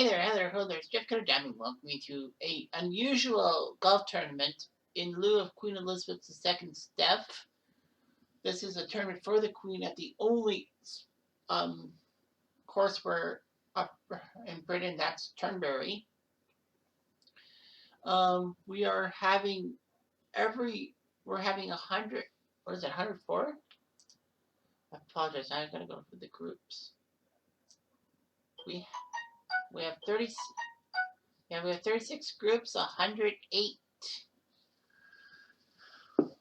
Hey there, hello there. It's Jeff Cutter Diamond. Welcome you to a unusual golf tournament in lieu of Queen Elizabeth II's death. This is a tournament for the Queen at the only course where in Britain, that's Turnberry. We are having we're having 100. What is it? 104? I apologize. I'm gonna go for the groups. We have 30. Yeah, we have 36 groups, 108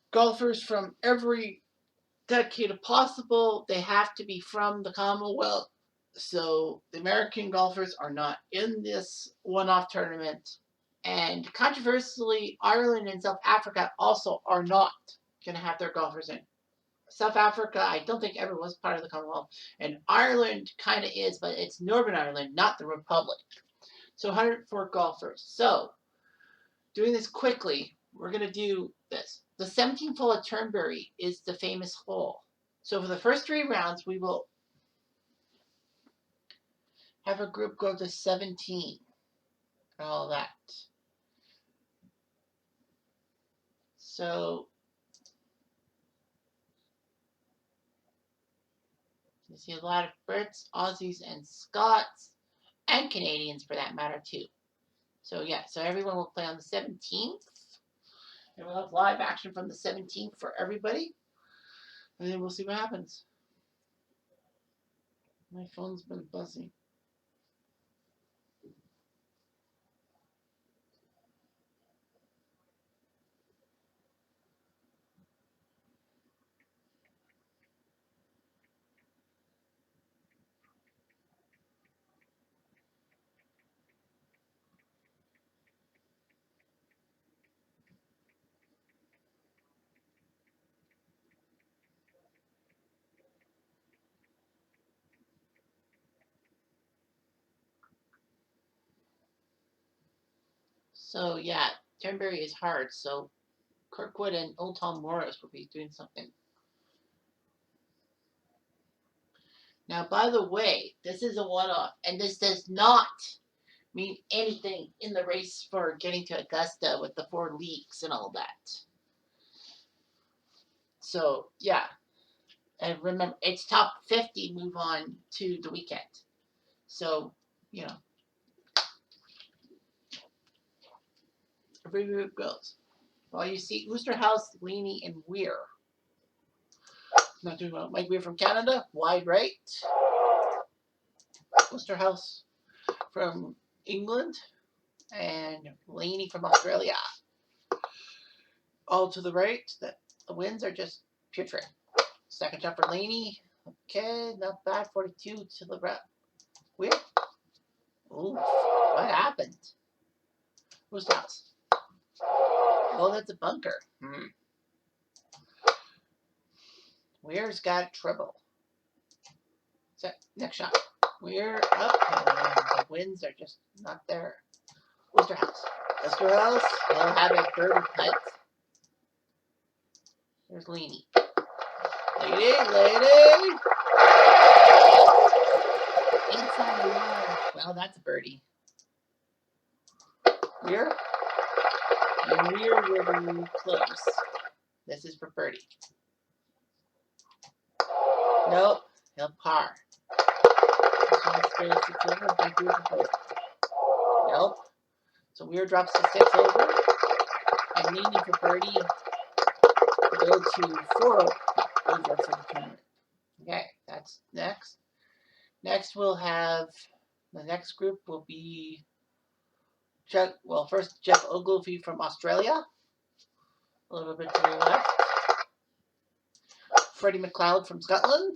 golfers from every decade possible. They have to be from the Commonwealth. So the American golfers are not in this one-off tournament. And controversially, Ireland and South Africa also are not going to have their golfers in. South Africa, I don't think ever was part of the Commonwealth. And Ireland kind of is, but it's Northern Ireland, not the Republic. So 104 golfers. So, doing this quickly, we're going to do this. The 17th hole at Turnberry is the famous hole. So for the first 3 rounds, we will have a group go to 17 and all that. So you see a lot of Brits, Aussies, and Scots, and Canadians for that matter too. So yeah, so everyone will play on the 17th. And we'll have live action from the 17th for everybody. And then we'll see what happens. My phone's been buzzing. So yeah, Turnberry is hard. So Kirkwood and Old Tom Morris will be doing something. Now, by the way, this is a one-off, and this does not mean anything in the race for getting to Augusta with the 4 leagues and all that. So yeah, and remember, it's top 50 move on to the weekend. So you know, every group goes. Well, you see Oosterhouse, Leaney, and Weir. Not doing well. Mike Weir from Canada, wide right. Oosterhouse from England, and Leaney from Australia. All to the right. The winds are just putrid. Second shot for Leaney. Okay, not bad. 42 to the right. Weird. Ooh, what happened? Oosterhouse. Oh, that's a bunker. Weir's got trouble. So, next shot. We're up. The winds are just not there. Oosterhouse. Oosterhouse will have a birdie putt. There's Leaney. Lady. Inside the wall. Well, that's a birdie. Weir. And Weir will be close. This is for birdie. Nope. He'll par. Nope. So Weir drops to 6 over. And Leaney for birdie to go to 4 over for the tournament. Okay, that's next. Next we'll have, the next group will be, first Jeff Ogilvie from Australia. A little bit to the left. Freddie McLeod from Scotland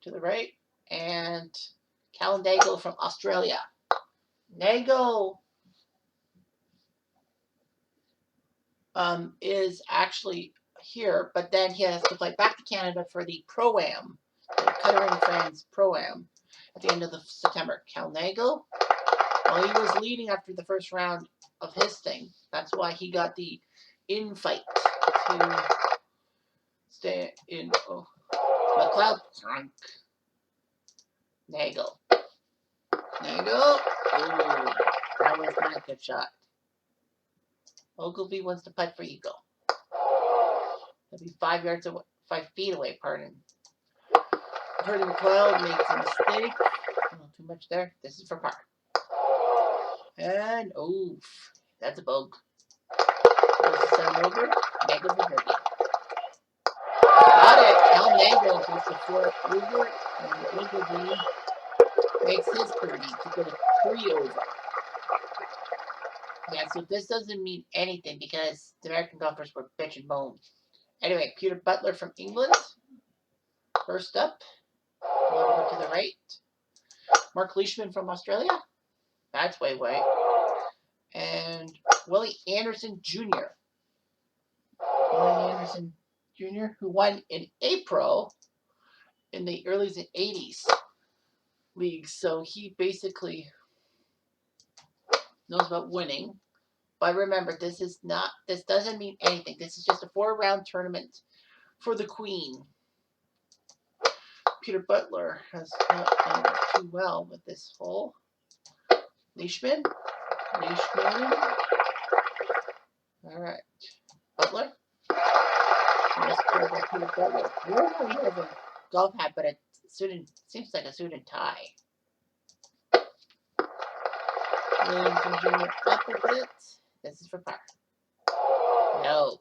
to the right. And Cal Nagle from Australia. Nagle is actually here, but then he has to fly back to Canada for the Pro-Am, the Cutter and Friends Pro-Am at the end of September. Cal Nagle, well, he was leading after the first round of his thing. That's why he got the invite to stay in. McLeod drunk. Nagle There you go. Ooh, that was not a good shot. Ogilvy wants to putt for eagle. He'll be 5 feet away, pardon. Freddie McLeod makes a mistake. Not too much there. This is for par. And, oof, that's a bog. Goes to 7 over. Mango for birdie. Got it. Al Mango goes to 4 over. And Ogilvy makes his birdie to go to 3 over. Yeah, so this doesn't mean anything because the American golfers were bitch and moan. Anyway, Peter Butler from England. First up. A little bit to the right. Mark Leishman from Australia. That's way away. And Willie Anderson Jr. Willie Anderson Jr., who won in April in the early 80s leagues. So he basically knows about winning. But remember, this doesn't mean anything. This is just a 4-round tournament for the Queen. Peter Butler has not done too well with this hole. Leishman. All right. Butler. Peter Butler. We're going to have a golf hat, but it seems like a suit and tie. Williamson Jr. up a bit. This is for par. No.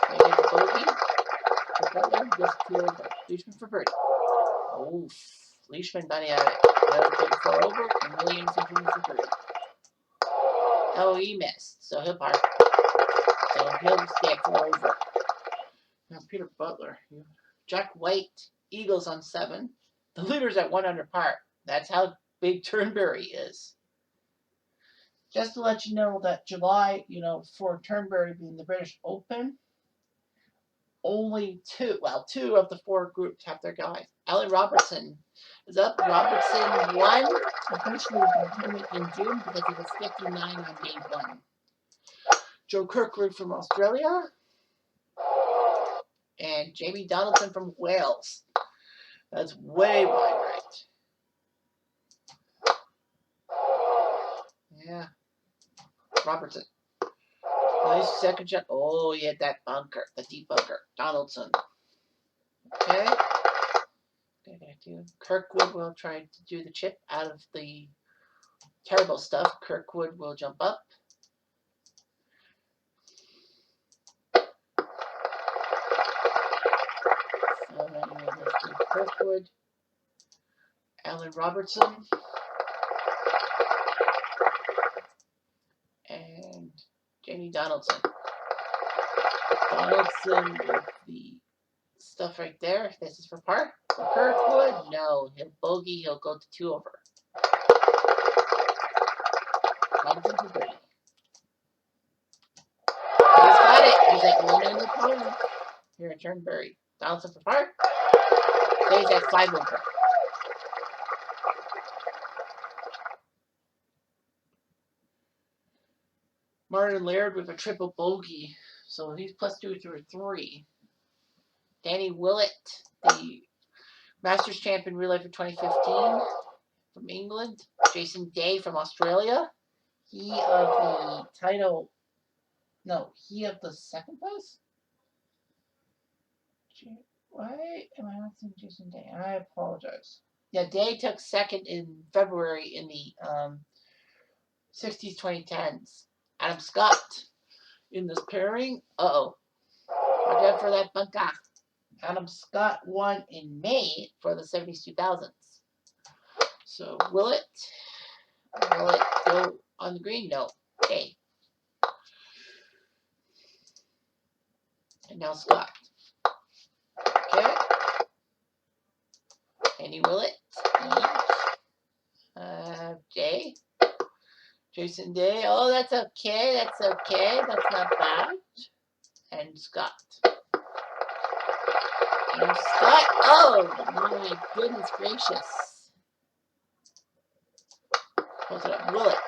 They get the bogey. The Butler just 2 over. Leishman for birdie. Oof. Leishman got out of it. They'll take 4 over, and Williamson Jr. for birdie. Oh, he missed. So he'll par. So he'll stay at 4 over. Now Peter Butler. Jack White, Eagles on 7. The leader's at 1 under par. That's how big Turnberry is. Just to let you know that July, for Turnberry being the British Open, only 2 of the 4 groups have their guys. Alan Robertson is up. Robertson won. Unfortunately, in June because he was 59 on day 1. Joe Kirkwood from Australia. And Jamie Donaldson from Wales. That's way wide right. Yeah. Robertson. Nice second shot. Oh, he had that bunker, the deep bunker. Donaldson. Okay. Kirkwood will try to do the chip out of the terrible stuff. Kirkwood will jump up. So anyway, let's do Kirkwood. Alan Robertson. And Jamie Donaldson. Donaldson with the stuff right there. This is for par. For Kirkwood, no. He'll bogey. He'll go to 2 over. Robertson for birdie. He's got it. He's at 1 under par. Here at Turnberry. Donaldson for par. Stays at 5 over. Martin Laird with a triple bogey. So he's +2 through 3. Danny Willett, the Masters champion relay for 2015 from England. Jason Day from Australia. He of the title. No, he of the second place? Why am I not seeing Jason Day? I apologize. Yeah, Day took second in February in the 60s, 2010s. Adam Scott in this pairing. Uh-oh. Watch out for that bunker. Adam Scott won in May for the 70s, 2000s. So, will it go on the green? No. Okay. And now Scott. Okay. Any Willett. Jay. Jason Day. Oh, that's okay. That's okay. That's not bad. And Scott. And Scott. Oh, my goodness gracious. Close it up. Willett.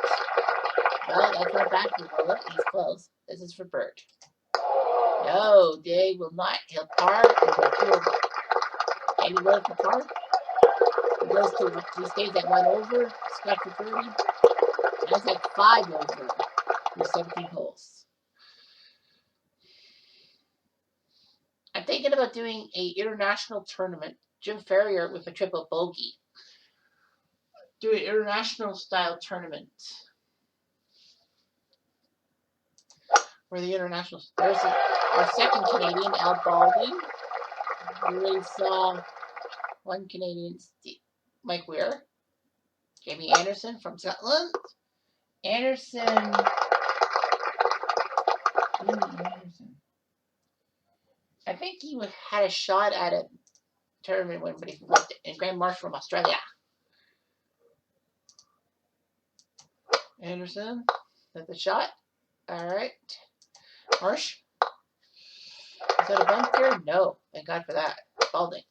Well, that's not bad for Willett. He's close. This is for Bird. No, Day will not. He'll par and go 2 over. Any Willett for par? he stays at 1 over, stuck for 30. Now he's at 5 over with 17 holes. I'm thinking about doing a international tournament. Jim Ferrier with a triple bogey. Do an international style tournament. For the international. There's our second Canadian, Al Balding. We already saw one Canadian, Mike Weir. Jamie Anderson from Scotland. Anderson. I think he had a shot at a tournament win, but he flipped it. And Graham Marsh from Australia. Anderson, that's the shot. All right. Marsh. Is that a bunker? No. Thank God for that. Balding.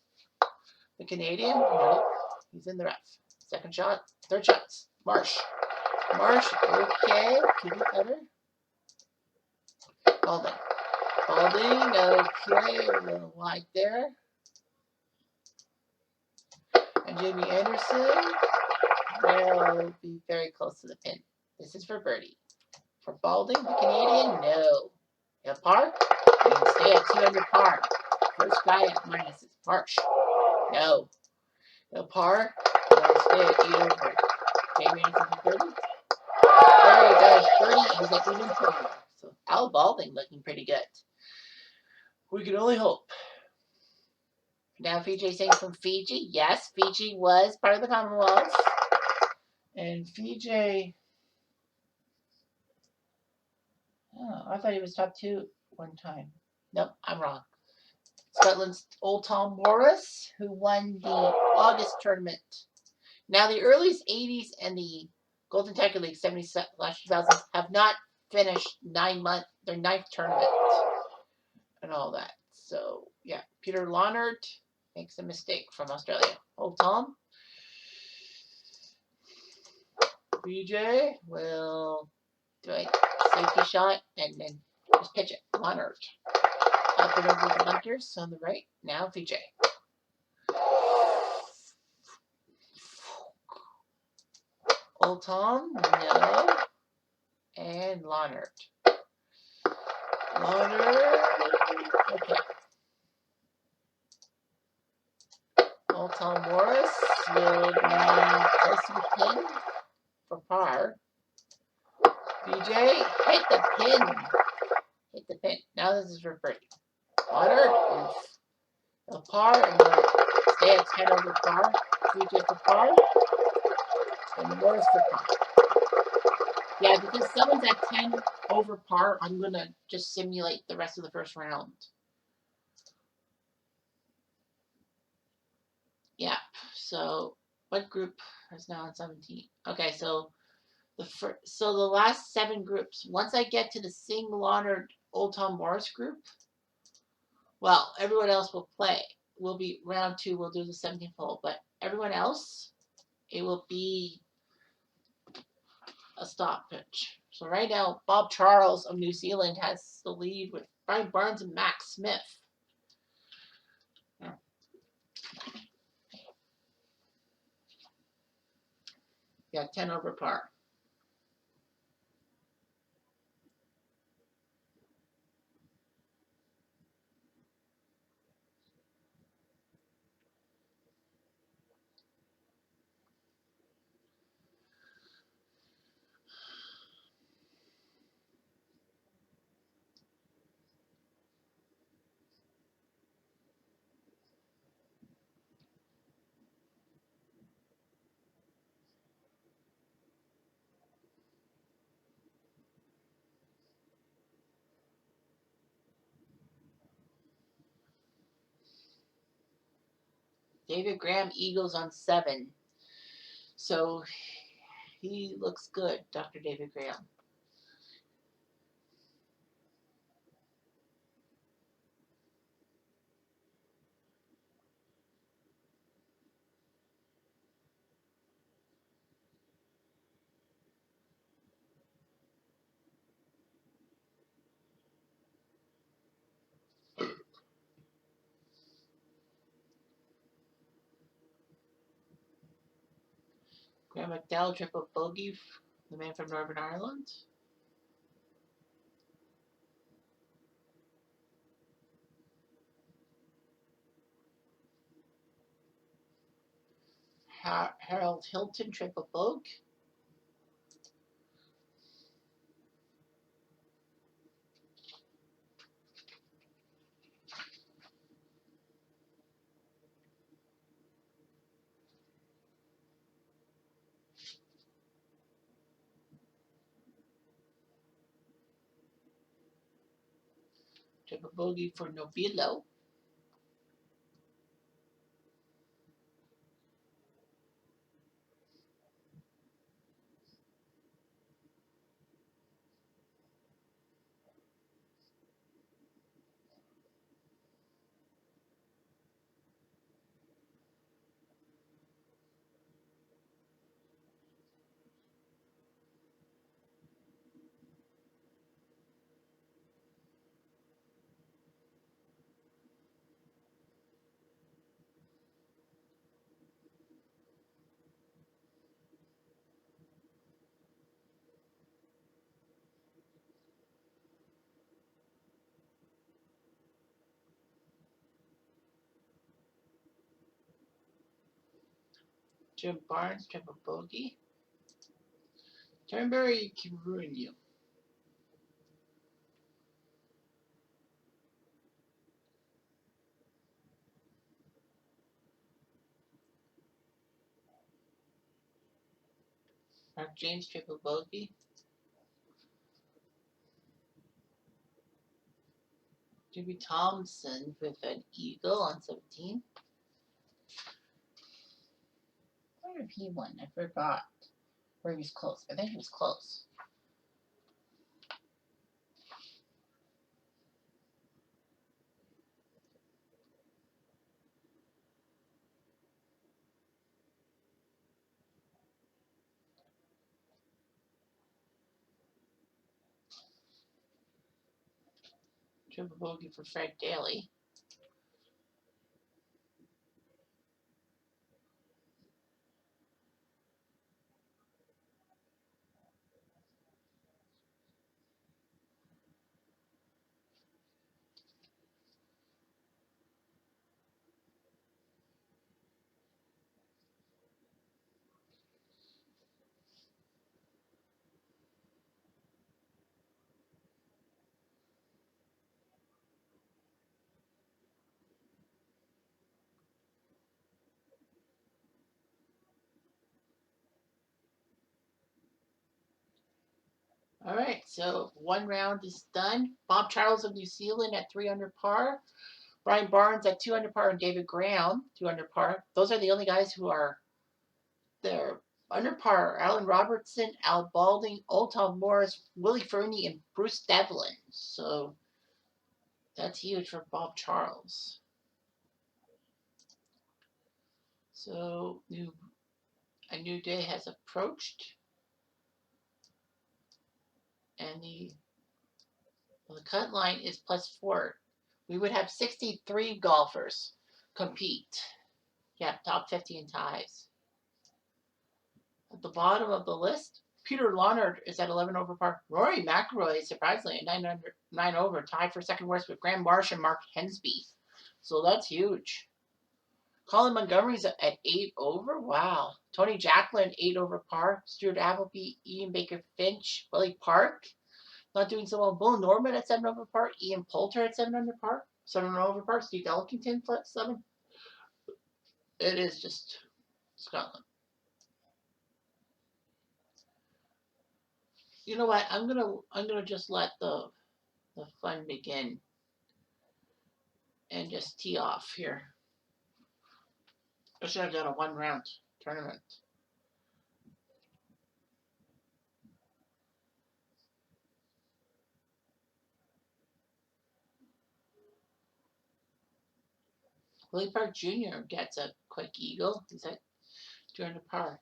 The Canadian? No. He's in the rough. Second shot. Third shots. Marsh. Marsh. Okay. Keep it better. Balding. Balding. Okay. A little wide there. And Jamie Anderson will be very close to the pin. This is for birdie. For Balding, the Canadian, no. A par? You can stay at 2 under par. First guy at minus is Marsh. No. A par? You can stay at 8 over. Jamie Anderson for birdie. There he goes. Birdie, he's at even par. So Al Balding looking pretty good. We can only hope. Now Fiji saying from Fiji. Yes, Fiji was part of the Commonwealth. And Fiji, oh, I thought he was top 2 one time. Nope, I'm wrong. Scotland's Old Tom Morris, who won the August tournament. Now the earliest 80s and the Golden Tiger League 70s/2000s have not finished 9 months, their 9th tournament and all that. So yeah, Peter Lonert makes a mistake from Australia. Old Tom. BJ will do a safety shot and then just pitch it. Lonert. Up and over the bunkers on the right. Now VJ. Old Tom, no. And Lonert. Okay. Old Tom Morris will be close to the pin for par. BJ, hit the pin. Hit the pin. Now this is for birdie. Lonert is a par and we'll stay at 10 over par. BJ for par. And Morris for par. Yeah, because someone's at 10 over par, I'm going to just simulate the rest of the first round. Yeah, so what group is now on 17? Okay, so the last 7 groups, once I get to the Sing Lonert Old Tom Morris group, well, everyone else will play. Will be round 2, we'll do the 17th hole, but everyone else, it will be a stoppage. So right now, Bob Charles of New Zealand has the lead with Brian Barnes and Max Smith. Yeah, 10 over par. David Graham, Eagles on 7. So he looks good, Dr. David Graham. Graham McDowell, triple bogey, the man from Northern Ireland. Harold Hilton, triple bogey. Triple bogey for Novilo. Jim Barnes, triple bogey. Turnberry can ruin you. Mark James, triple bogey. Jimmy Thompson with an eagle on 17. I wonder if he won. I forgot. Or he was close. I think he was close. Triple bogey for Fred Daly. All right, so one round is done. Bob Charles of New Zealand at 3 under par. Brian Barnes at 2 under par, and David Graham 2 under par. Those are the only guys who are there. Under par, Alan Robertson, Al Balding, Old Tom Morris, Willie Fernie, and Bruce Devlin. So that's huge for Bob Charles. So a new day has approached, and the cut line is +4. We would have 63 golfers compete. Yeah, top 50 in ties. At the bottom of the list, Peter Lonard is at 11 over par. Rory McIlroy, surprisingly, at 9 over, tied for second worst with Graham Marsh and Mark Hensby. So that's huge. Colin Montgomery's at 8 over. Wow. Tony Jacklin, 8 over par. Stuart Appleby, Ian Baker Finch, Willie Park, not doing so well. Bill Norman at 7 over par. Ian Poulter at 7 under par. 7 over par. Steve Elkington, 7. It is just Scotland. You know what? I'm gonna just let the fun begin and just tee off here. I should have done a 1 round tournament. Willie Park Jr. gets a quick eagle. He's at 2 under par.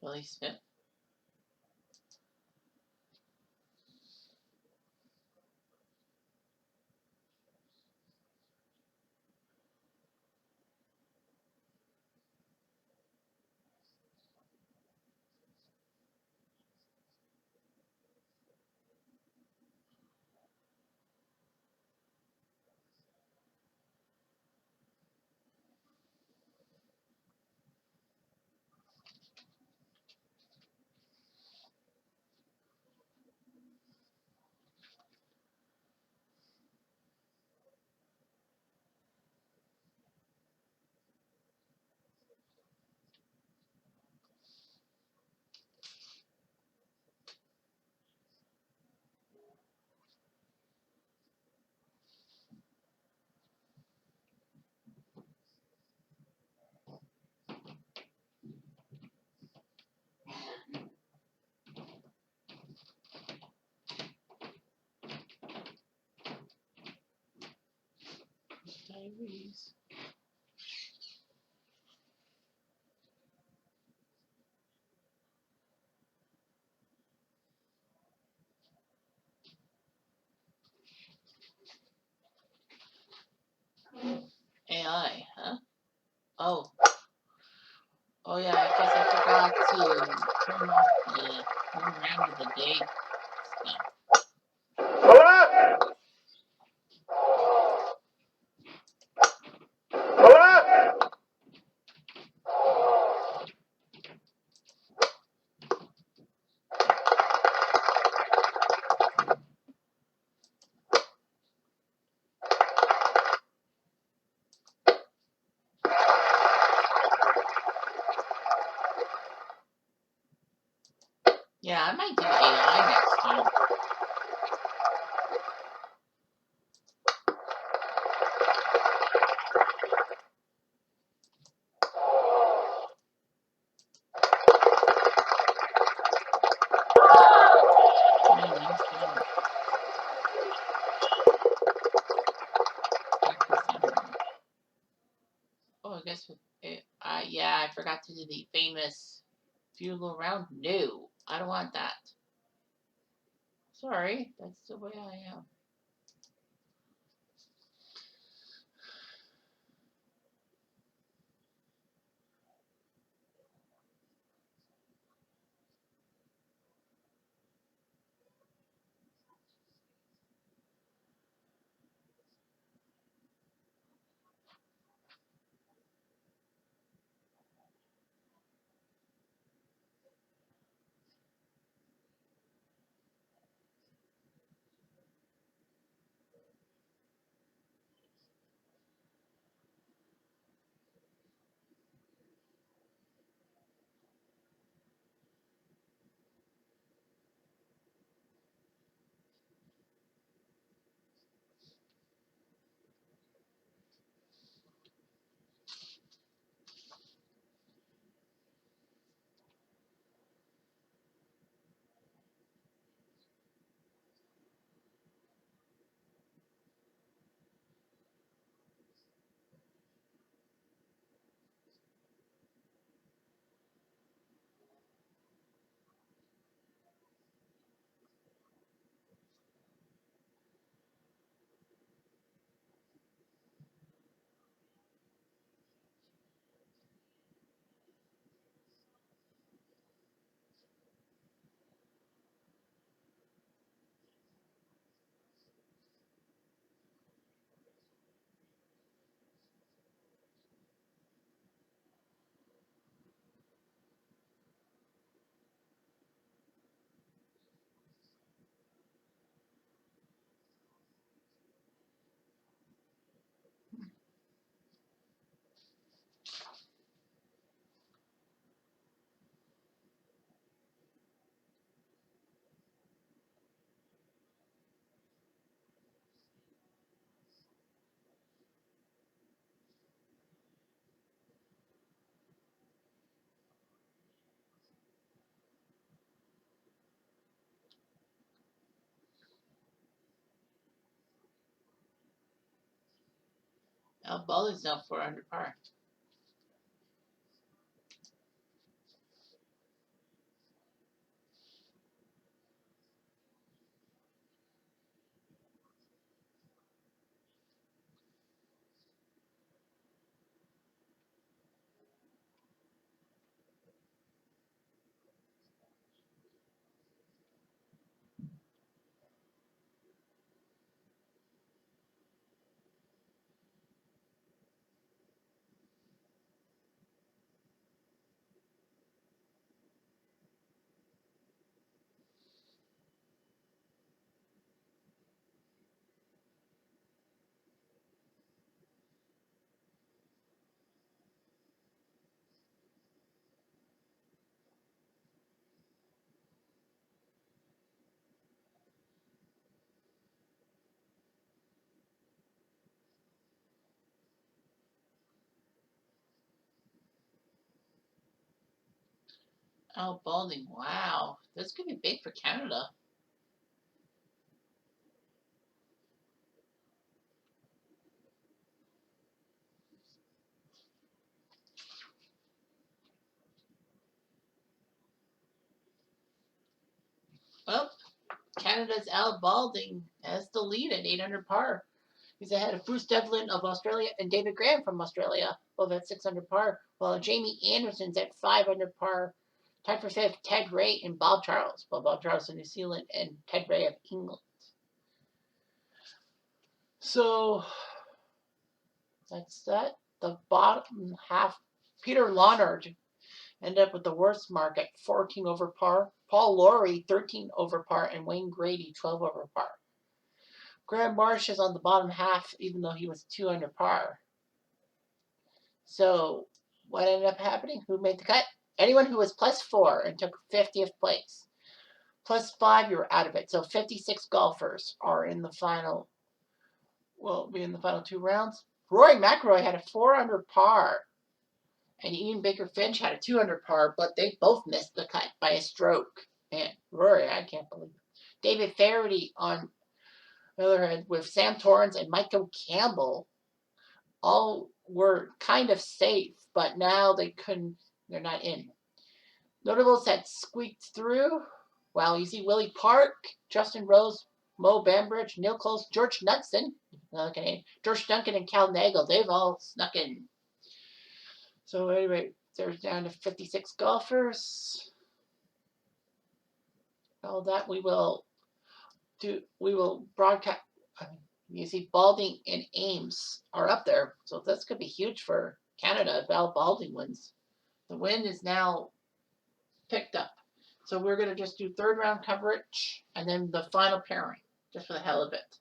Billy Smith. Diaries. AI, huh? Oh. Oh yeah, I guess I forgot to turn off the turn around of the day stuff. Yeah, I might do AI next time. Nice job. Practice sound. Oh, I guess yeah, I forgot to do the famous funeral round. No, I don't want that. Sorry, that's the way I am. Now ball is now 4 under par. Oh, Balding. Wow. This could be big for Canada. Well, Canada's Al Balding has the lead at 800 par. He's ahead of Bruce Devlin of Australia and David Graham from Australia, both at 600 par, while Jamie Anderson's at 500 par. Tied for fifth, Ted Ray and Bob Charles. Well, Bob Charles of New Zealand and Ted Ray of England. So that's that. The bottom half, Peter Lonard ended up with the worst mark at 14 over par. Paul Lawrie, 13 over par, and Wayne Grady, 12 over par. Graham Marsh is on the bottom half, even though he was 2 under par. So, what ended up happening? Who made the cut? Anyone who was plus 4 and took 50th place. Plus 5, you were out of it. So, 56 golfers are in the final, will be in the final 2 rounds. Rory McIlroy had a 4 under par. And Ian Baker Finch had a 2 under par, but they both missed the cut by a stroke. Man, Rory, I can't believe it. David Faraday on the other hand with Sam Torrance and Michael Campbell all were kind of safe, but now they're not in. Notables that squeaked through. Well, you see Willie Park, Justin Rose, Mo Bambridge, Neil Close, George Knudsen, okay, George Duncan, and Cal Nagel. They've all snuck in. So anyway, there's down to 56 golfers. All that we will broadcast. You see Balding and Ames are up there, so this could be huge for Canada if Al Balding wins. The wind is now picked up. So we're going to just do third round coverage and then the final pairing, just for the hell of it.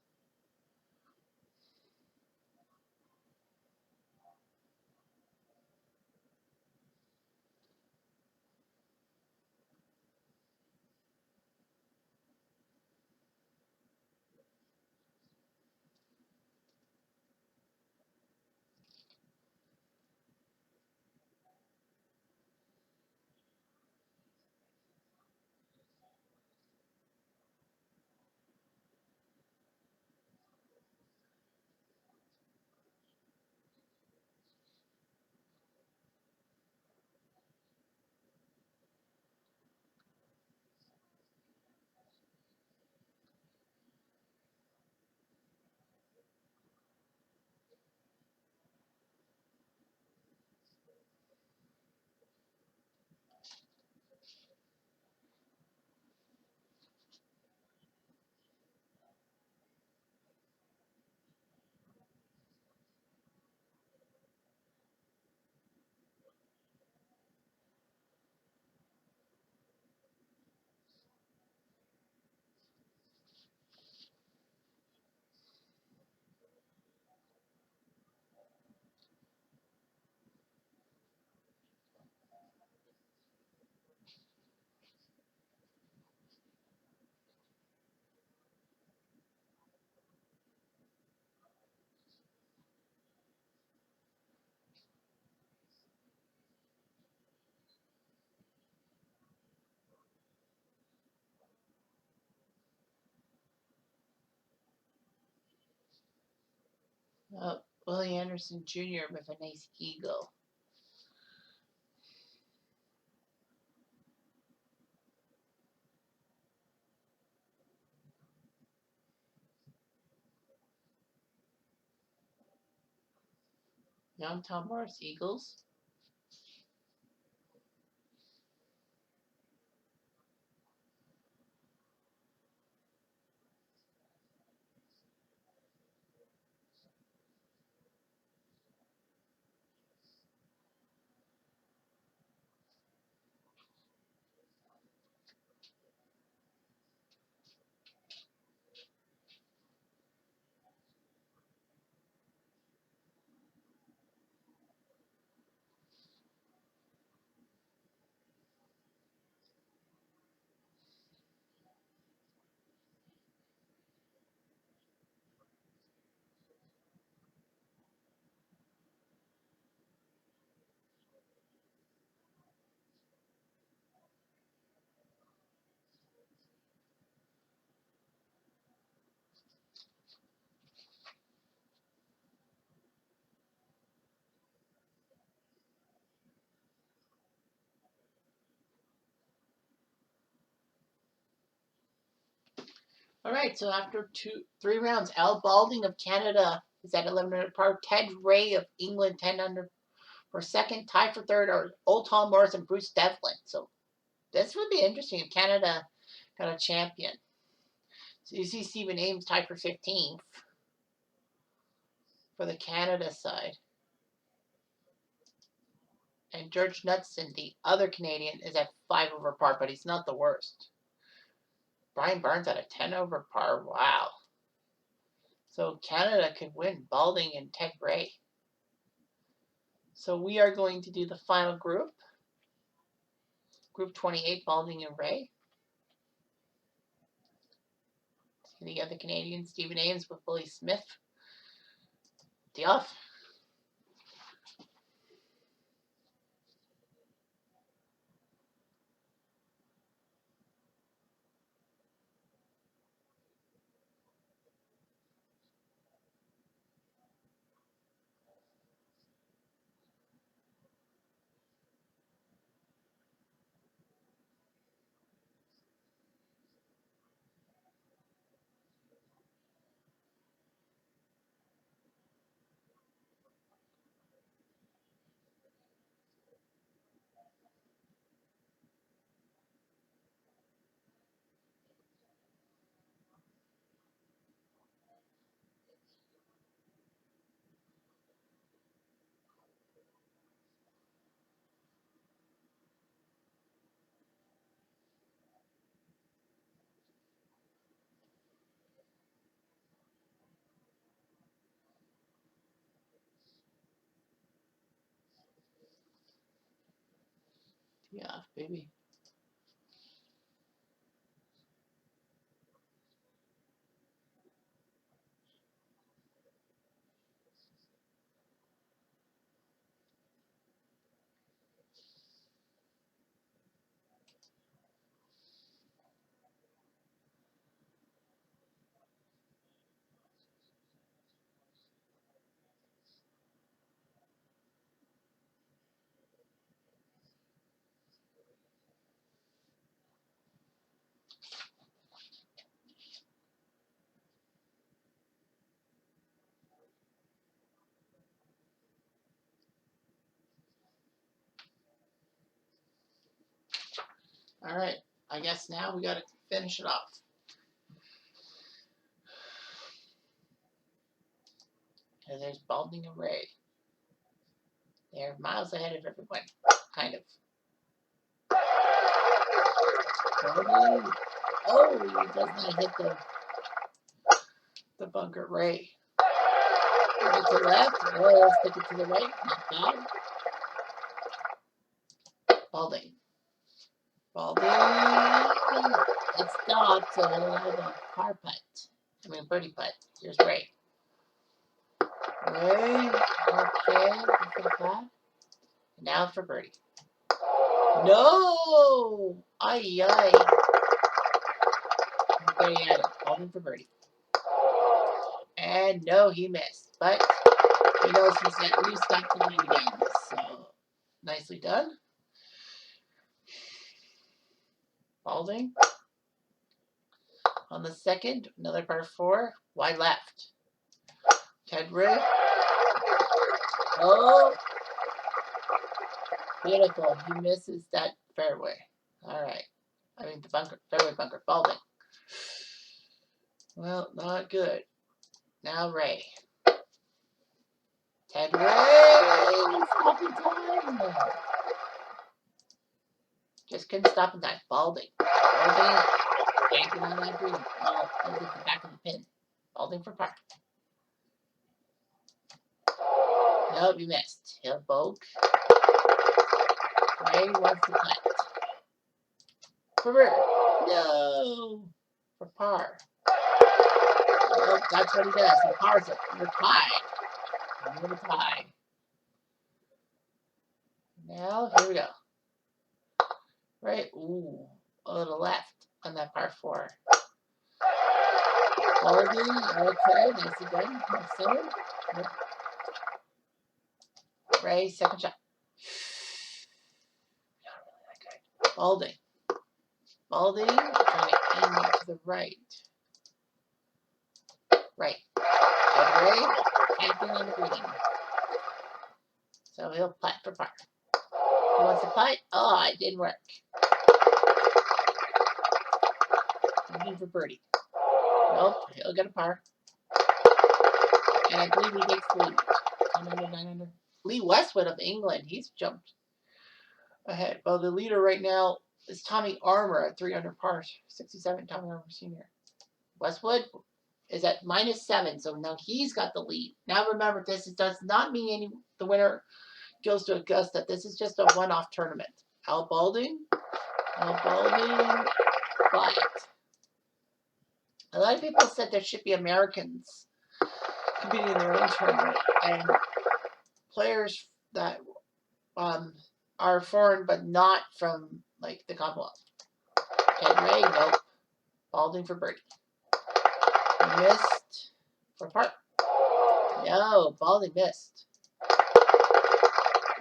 Willie Anderson Jr. with a nice eagle. Young Tom Morris Eagles. All right, so after 3 rounds, Al Balding of Canada is at 11 under par. Ted Ray of England 10 under for second. Tie for third are Old Tom Morris and Bruce Devlin. So this would be interesting if Canada got a champion. So you see Stephen Ames tied for 15th for the Canada side. And George Knudsen, the other Canadian, is at 5 over par, but he's not the worst. Brian Barnes at a 10 over par. Wow. So Canada could win. Balding and Ted Ray. So we are going to do the final group. Group 28, Balding and Ray. The other Canadian, Stephen Ames with Billy Smith. The off. The off, baby. All right. I guess now we got to finish it off. And there's Balding and Ray. They're miles ahead of everyone. Kind of. Balding. Oh, he does not hit the bunker. Ray. Stick it to the left. Oh, stick it to the right. Not bad. Balding. Balding. It stopped, so he'll have a par putt. I mean, birdie putt. Here's Ray. Ray. Okay. For the putt. Now for birdie. No! Ay, ay. There you have it. Balding for birdie. And no, he missed. But he knows he's at least got the lead again. So, nicely done. Balding. On the second, another par 4. Wide left. Ted Ray. Oh! Beautiful. He misses that fairway. All right. I mean, the bunker. Fairway bunker. Balding. Well, not good. Now Ray. Ted Ray! Stop in time! Just couldn't stop in time. Balding. Balding. Banking on that green. Oh, that was at the back of the pin. Balding for par. Nope, you missed. He'll bogue. Ray wants to cut. For birdie. No! For par. Nope, that's what he does. He pars it. We're tied. We're tied. Now, here we go. Right, ooh, a little left on that par 4. Balding, okay, nicely done. Center. Yep. Ray, second shot. Not really that good. Balding. Balding, trying to aim it to the right. Right. And Ray, camping on the green. So he'll putt for par. He wants to putt. Oh, it didn't work. Looking for birdie. Nope, he'll get a par. And I believe he takes the lead. 10 under, 9 under. Lee Westwood of England, he's jumped ahead. Well, the leader right now is Tommy Armour at 3 under par. 67, Tommy Armour Sr. Westwood is at -7, so now he's got the lead. Now remember, this does not mean the winner goes to Augusta. This is just a one-off tournament. Al Balding, but a lot of people said there should be Americans competing in their own tournament and players that are foreign but not from like the Commonwealth. Ted Ray, nope. Balding for birdie. Missed for par. No, Balding missed.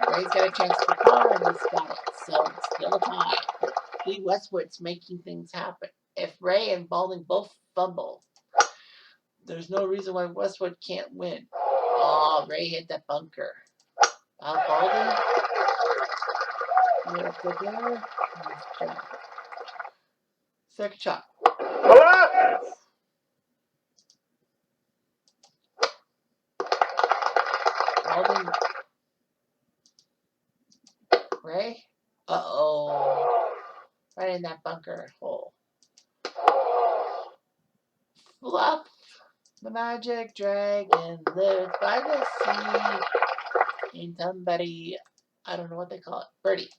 Ray's got a chance for par and he's got it. So it's still a tie. Lee Westwood's making things happen. If Ray and Balding both fumble, there's no reason why Westwood can't win. Oh, Ray hit that bunker. Balding. Second shot. Balding. Ray. Uh-oh. Right in that bunker hole. Fluff. The magic dragon lives by the sea. And somebody, I don't know what they call it. Birdie.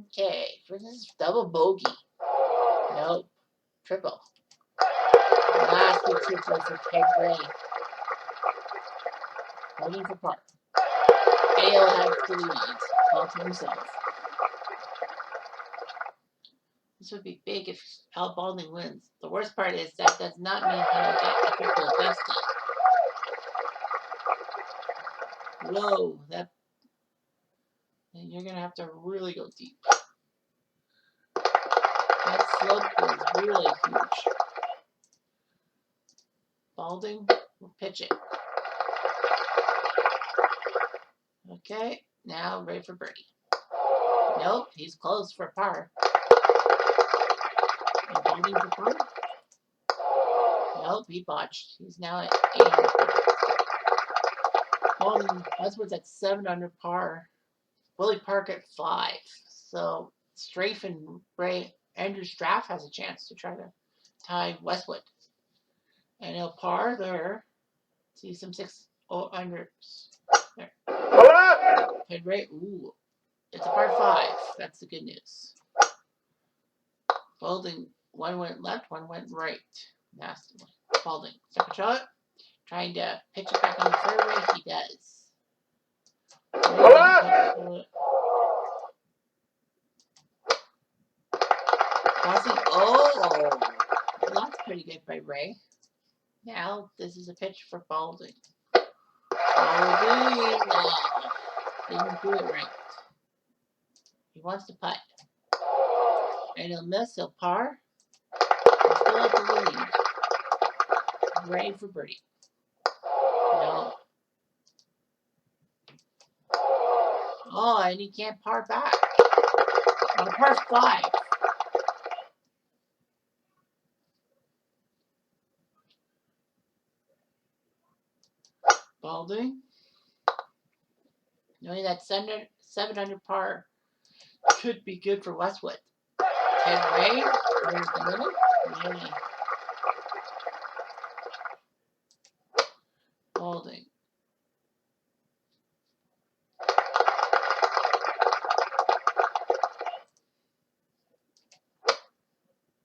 Okay. This is double bogey. Nope. Triple. Last week triple for Ted Ray. Holding for par. Ale has the lead. All to himself. This would be big if Al Balding wins. The worst part is that does not mean he'll get a triple Augusta. Whoa, that. And you're gonna have to really go deep. That slope was really huge. Balding will pitch it. Okay, now ready for birdie. Nope, he's close for par. And Balding for par. Nope, he botched. He's now at 8 under par. Balding, Westwood's at 7 under par. Willie Park at 5. So Strafe and Ray Andrew Straff has a chance to try to tie Westwood. And he'll par there. See some 6 unders. There. And Ray, ooh, it's a par 5. That's the good news. Balding, one went left, one went right. Nasty one. Balding, second shot. Trying to pitch it back on the fairway. He does. Crossing. Oh, that's pretty good by Ray. Now this is a pitch for Balding. Balding didn't do it right. He wants to putt. And he'll miss. He'll par. He'll still have the lead. Ray for birdie. No. Oh, and he can't par back. On a par 5. Balding. Knowing that 7 under par could be good for Westwood. Ted Ray, right at the middle. Yeah. Balding.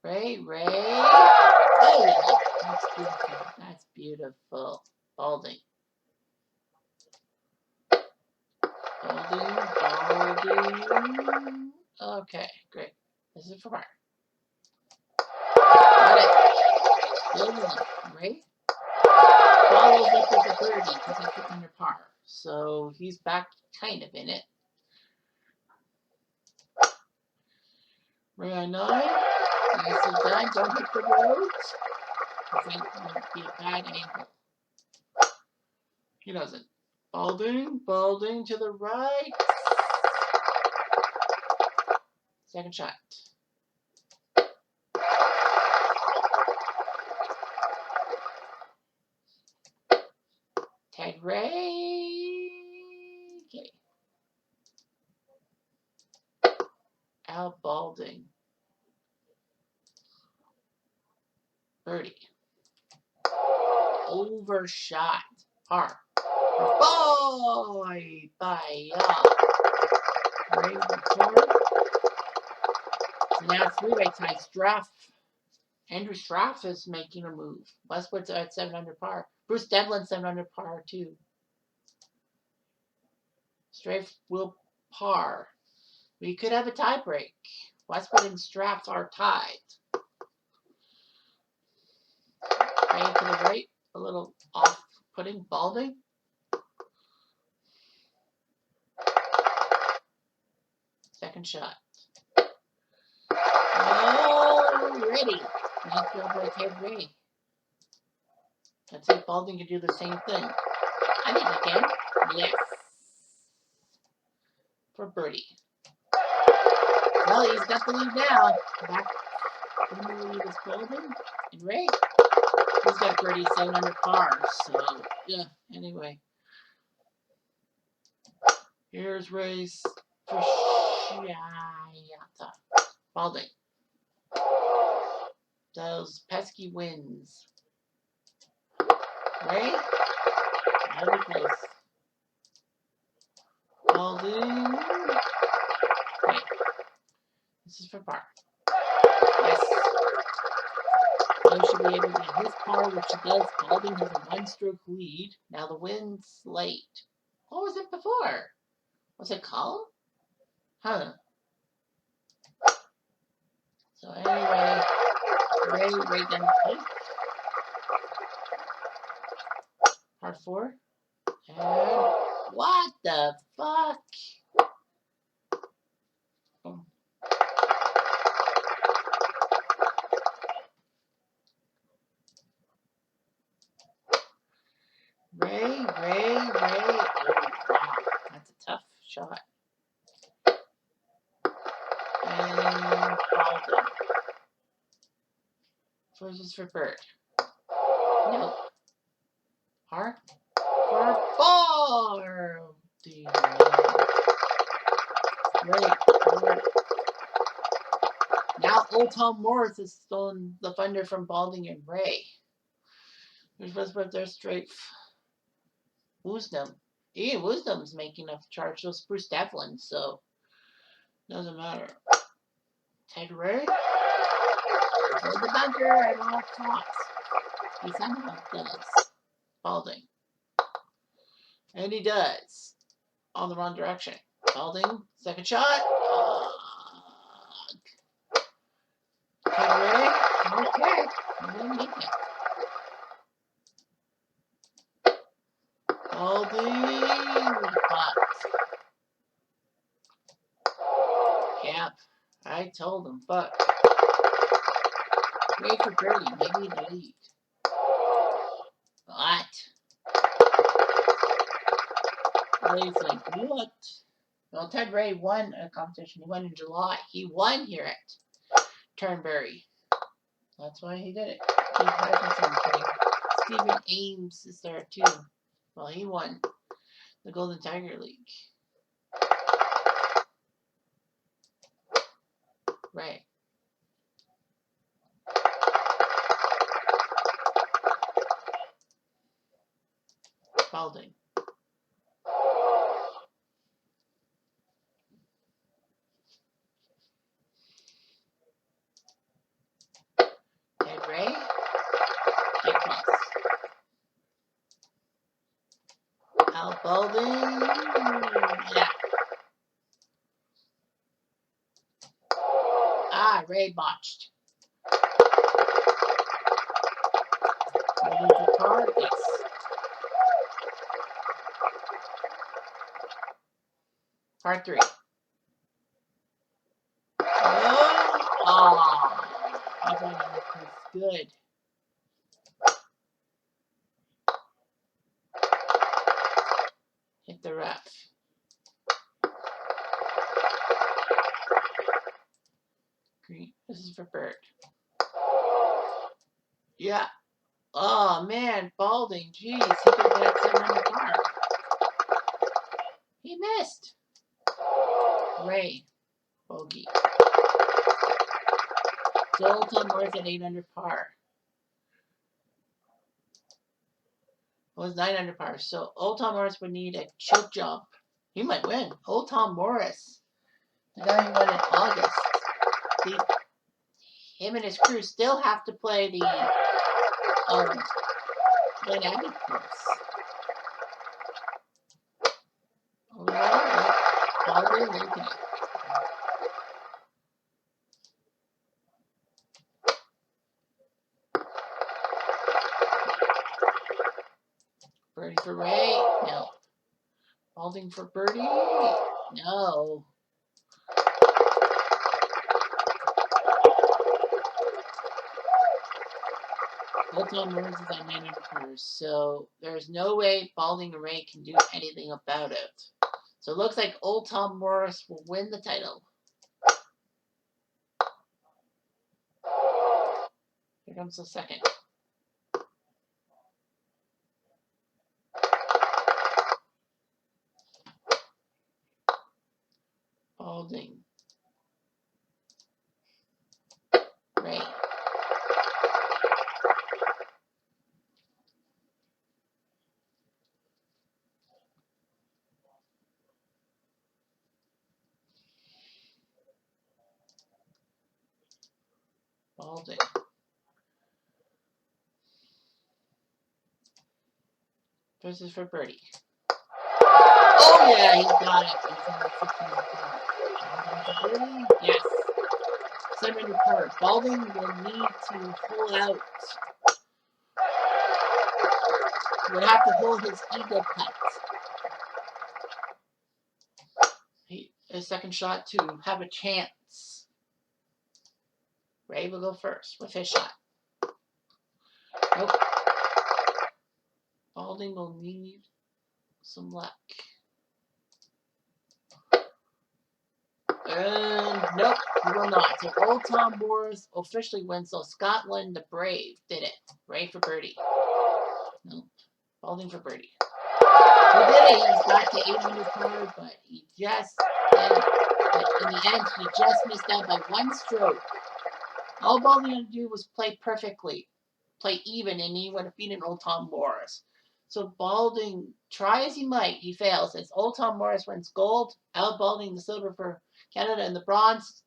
Ray. Oh, that's beautiful. That's beautiful. Balding. Okay, great. This is for par. Got it. Building. Ray. Follows up with a birdie because he took under par. So he's back kind of in it. Ray on 9. Nicely done. Don't hit the roads. That would be a bad angle. He doesn't. Balding to the right. Second shot. Tag Ray. Okay. Out Balding. Birdie. Overshot. Par. Boy, by Ray return. So now three-way tie. Straff. Andrew Straff is making a move. Westwood's at 7 under par. Bruce Devlin 7 under par too. Straff will par. We could have a tie break. Westwood and Straff are tied. Right to the right, a little off-putting. Balding. Second shot. Already. Nice job by Ted Ray. Let's see if Balding can do the same thing. I think he can. Yes. For birdie. Well, he's got the lead now. Back in the lead is Balding and Ray. He's got birdie 7 under par. So, yeah, anyway. Here's Ray's Balding. Those pesky winds. Ray? That'll be close. Balding. Okay. This is for par. Yes. Ray should be able to get his par, which he does. Balding has a 1-stroke lead. Now the wind's late. What was it before? Was it Colin? Huh. So anyway, Ray right down the pipe. Par 4. And what the fuck? Oh. Ray. Oh, wow. That's a tough shot. And Balding. Forces for bird. Nope. Par. For bar. Right. Now Old Tom Morris has stolen the thunder from Balding and Ray. Who's supposed to put their straight Wisdom. Ian Wisdom's making a charge, so Bruce Devlin, so doesn't matter. Ted Ray? Avoid the bunker at all costs. He somehow does. Balding. And he does. On the wrong direction. Balding, second shot. Ted Ray? Okay. I'm gonna make it. Balding. But. Yep. I told him, but. Wait for birdie, maybe in the lead. What? Ray's like, what? Well, Ted Ray won a competition. He won in July. He won here at Turnberry. That's why he did it. He had something. Stephen Ames is there too. Well, he won the Golden Tiger League. Right. Balding. Ted Ray. Get close. Al Balding. Yeah. Ah, Ray botched. Moving to par. Yes. Par 3. Oh, I thought it was good. This is for Bert. Yeah. Oh man, Balding. Jeez, he could have got 700 par. He missed. Ray. Bogey. So Old Tom Morris at 800 par. It was 900 par. So Old Tom Morris would need a choke jump. He might win. Old Tom Morris, the guy who won in August. Him and his crew still have to play the dynamic course. Probably Lincoln. Birdie for Ray? No. Balding for birdie? No. Old Tom Morris is at 900 pars, so there's no way Balding and Ray can do anything about it. So it looks like Old Tom Morris will win the title. Here comes the second. Balding. Ray. Balding. This is for birdie. Oh yeah, he got it. Yes. 700 par. Balding will need to pull out. Would have to hold his ego cut. A second shot to have a chance. Ray will go first with his shot. Nope. Balding will need some luck. And nope, he will not. So Old Tom Morris officially wins. So Scotland, the Brave, did it. Ray for birdie. Nope. Balding for birdie. He did it. He's got to 800 par, but he just did. But in the end, he just missed out by one stroke. All Balding had to do was play perfectly, play even, and he would have beaten Old Tom Morris. So Balding, try as he might, he fails. As Old Tom Morris wins gold, Al Balding the silver for Canada, and the bronze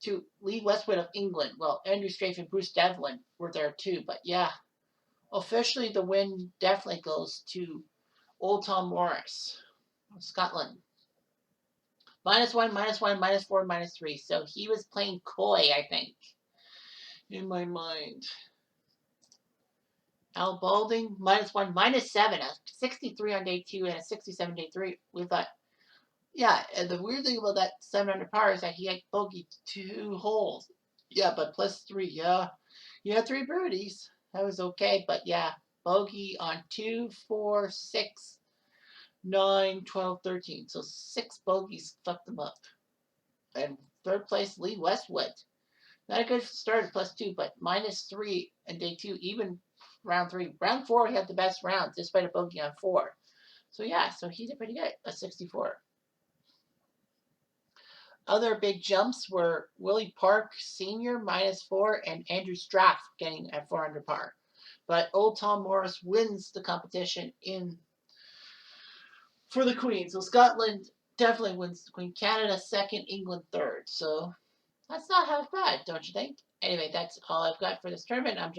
to Lee Westwood of England. Well, Andrew Strafe and Bruce Devlin were there too, but yeah, officially the win definitely goes to Old Tom Morris of Scotland. -1, -1, -4, -3. So he was playing coy, I think, in my mind. Al Balding, -1, -7, a 63 on day 2 and a 67 day 3. We thought, yeah, and the weird thing about that 700 par is that he had bogey 2 holes. Yeah, but +3, yeah. He had 3 birdies. That was okay, but yeah, bogey on 2, 4, 6, 9, 12, 13. So 6 bogeys fucked them up. And third place, Lee Westwood. Not a good start at +2, but -3 in day 2, even round 3. Round 4, he had the best round, despite a bogey on 4. So yeah, so he did pretty good, a 64. Other big jumps were Willie Park Sr. -4 and Andrew Straff getting at 400 par. But Old Tom Morris wins the competition for the Queen. So Scotland definitely wins the Queen. Canada second, England third. So that's not half bad, don't you think? Anyway, that's all I've got for this tournament. I'm